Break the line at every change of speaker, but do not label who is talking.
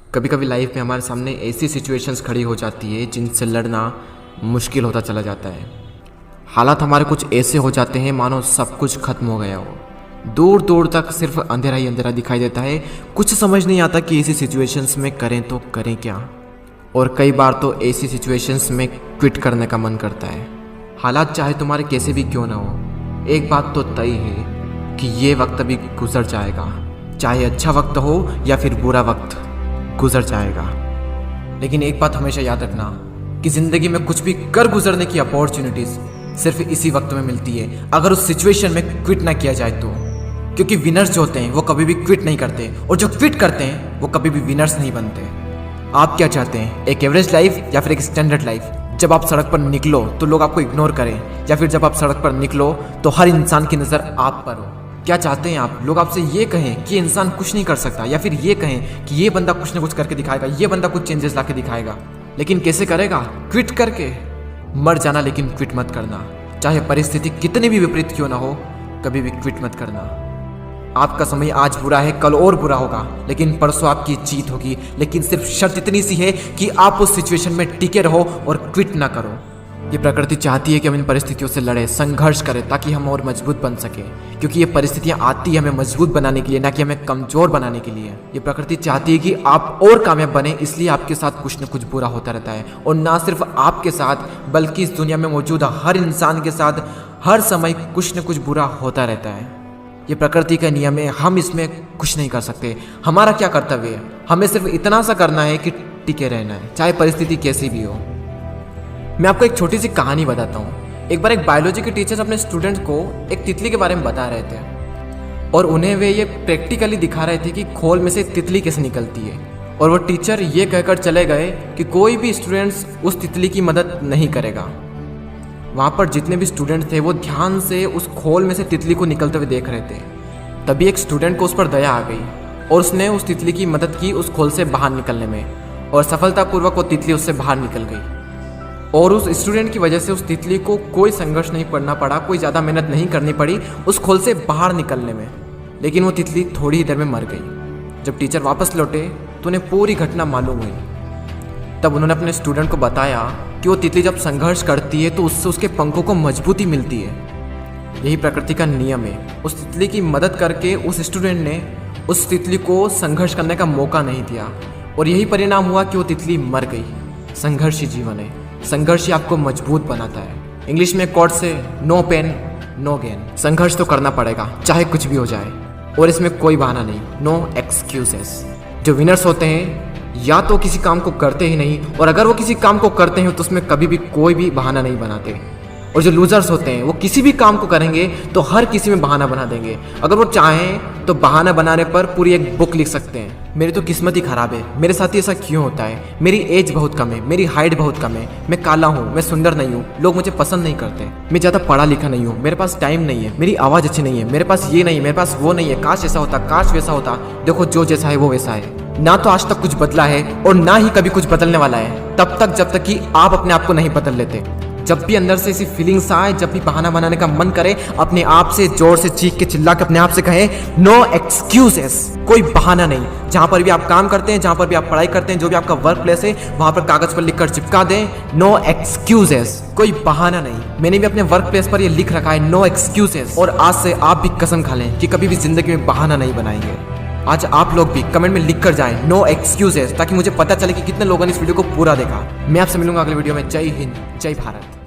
कभी कभी लाइफ में हमारे सामने ऐसी सिचुएशंस खड़ी हो जाती है जिनसे लड़ना मुश्किल होता चला जाता है। हालात हमारे कुछ ऐसे हो जाते हैं मानो सब कुछ खत्म हो गया हो। दूर दूर तक सिर्फ अंधेरा ही अंधेरा दिखाई देता है। कुछ समझ नहीं आता कि ऐसी सिचुएशंस में करें तो करें क्या। और कई बार तो ऐसी सिचुएशंस में क्विट करने का मन करता है। हालात चाहे तुम्हारे कैसे भी क्यों ना हो, एक बात तो तय है कि ये वक्त भी गुजर जाएगा। चाहे अच्छा वक्त हो या फिर बुरा वक्त, गुजर जाएगा। लेकिन एक बात हमेशा याद रखना कि ज़िंदगी में कुछ भी कर गुजरने की अपॉर्चुनिटीज़ सिर्फ इसी वक्त में मिलती है, अगर उस सिचुएशन में क्विट ना किया जाए तो। क्योंकि विनर्स जो होते हैं वो कभी भी क्विट नहीं करते, और जो क्विट करते हैं वो कभी भी विनर्स नहीं बनते। आप क्या चाहते हैं, एक एवरेज लाइफ या फिर एक स्टैंडर्ड लाइफ? जब आप सड़क पर निकलो तो लोग आपको इग्नोर करें, या फिर जब आप सड़क पर निकलो तो हर इंसान की नज़र आप पर हो? क्या चाहते हैं आप? लोग आपसे ये कहें कि इंसान कुछ नहीं कर सकता, या फिर ये कहें कि ये बंदा कुछ ना कुछ करके दिखाएगा, ये बंदा कुछ चेंजेस ला के दिखाएगा। लेकिन कैसे करेगा? क्विट करके। मर जाना लेकिन क्विट मत करना। चाहे परिस्थिति कितनी भी विपरीत क्यों ना हो, कभी भी क्विट मत करना। आपका समय आज बुरा है, कल और बुरा होगा, लेकिन परसों आपकी जीत होगी। लेकिन सिर्फ शर्त इतनी सी है कि आप उस सिचुएशन में टिके रहो और क्विट ना करो। ये प्रकृति चाहती है कि हम इन परिस्थितियों से लड़ें, संघर्ष करें, ताकि हम और मजबूत बन सके। क्योंकि ये परिस्थितियाँ आती है हमें मजबूत बनाने के लिए, ना कि हमें कमज़ोर बनाने के लिए। ये प्रकृति चाहती है कि आप और कामयाब बने, इसलिए आपके साथ कुछ न कुछ बुरा होता रहता है। और ना सिर्फ आपके साथ, बल्कि इस दुनिया में मौजूद हर इंसान के साथ हर समय कुछ न कुछ बुरा होता रहता है। ये प्रकृति का नियम है, हम इसमें कुछ नहीं कर सकते। हमारा क्या कर्तव्य है? हमें सिर्फ इतना सा करना है कि टिके रहना है, चाहे परिस्थिति कैसी भी हो। मैं आपको एक छोटी सी कहानी बताता हूँ। एक बार एक बायोलॉजी के टीचर अपने स्टूडेंट्स को एक तितली के बारे में बता रहे थे, और उन्हें वे ये प्रैक्टिकली दिखा रहे थे कि खोल में से तितली कैसे निकलती है। और वो टीचर ये कहकर चले गए कि कोई भी स्टूडेंट्स उस तितली की मदद नहीं करेगा। वहाँ पर जितने भी स्टूडेंट थे वो ध्यान से उस खोल में से तितली को निकलते हुए देख रहे थे। तभी एक स्टूडेंट को उस पर दया आ गई और उसने उस तितली की मदद की उस खोल से बाहर निकलने में, और सफलतापूर्वक वो तितली उससे बाहर निकल गई। और उस स्टूडेंट की वजह से उस तितली को कोई संघर्ष नहीं करना पड़ा, कोई ज़्यादा मेहनत नहीं करनी पड़ी उस खोल से बाहर निकलने में। लेकिन वो तितली थोड़ी ही देर में मर गई। जब टीचर वापस लौटे तो उन्हें पूरी घटना मालूम हुई। तब उन्होंने अपने स्टूडेंट को बताया कि वो तितली जब संघर्ष करती है तो उससे उसके पंखों को मजबूती मिलती है। यही प्रकृति का नियम है। उस तितली की मदद करके उस स्टूडेंट ने उस तितली को संघर्ष करने का मौका नहीं दिया, और यही परिणाम हुआ कि वो तितली मर गई। संघर्ष ही जीवन है, संघर्ष ही आपको मजबूत बनाता है। इंग्लिश में कोट से नो पेन नो गेन। संघर्ष तो करना पड़ेगा चाहे कुछ भी हो जाए, और इसमें कोई बहाना नहीं, नो एक्सक्यूजेस। जो विनर्स होते हैं या तो किसी काम को करते ही नहीं, और अगर वो किसी काम को करते हैं तो उसमें कभी भी कोई भी बहाना नहीं बनाते। और जो लूजर्स होते हैं वो किसी भी काम को करेंगे तो हर किसी में बहाना बना देंगे। अगर वो चाहें तो बहाना बनाने पर पूरी एक बुक लिख सकते हैं। मेरी तो किस्मत ही खराब है, मेरे साथ ही ऐसा क्यों होता है, मेरी एज बहुत कम है, मेरी हाइट बहुत कम है, मैं काला हूँ, मैं सुंदर नहीं हूँ, लोग मुझे पसंद नहीं करते, मैं ज़्यादा पढ़ा लिखा नहीं हूँ, मेरे पास टाइम नहीं है, मेरी आवाज़ अच्छी नहीं है, मेरे पास ये नहीं है, मेरे पास वो नहीं है, काश ऐसा होता, काश वैसा होता। देखो जो जैसा है वो वैसा है। ना तो आज तक कुछ बदला है और ना ही कभी कुछ बदलने वाला है, तब तक जब तक कि आप अपने आप को नहीं बदल लेते। जब भी अंदर से ऐसी फीलिंग्स आए, जब भी बहाना बनाने का मन करे, अपने आप से जोर से चीख के चिल्ला के अपने आप से कहें नो एक्सक्यूजेस। कोई बहाना नहीं। जहाँ पर भी आप काम करते हैं, जहाँ पर भी आप पढ़ाई करते हैं, जो भी आपका वर्क प्लेस है, वहाँ पर कागज पर लिखकर चिपका दें नो एक्सक्यूजेस। कोई बहाना नहीं। मैंने भी अपने वर्क प्लेस पर ये लिख रखा है नो एक्सक्यूजेस, और आज से आप भी कसम खा लें कि कभी भी जिंदगी में बहाना नहीं बनाएंगे। आज आप लोग भी कमेंट में लिख कर जाएं नो एक्सक्यूजेस, ताकि मुझे पता चले कि कितने लोगों ने इस वीडियो को पूरा देखा। मैं आपसे मिलूंगा अगले वीडियो में। जय हिंद, जय भारत।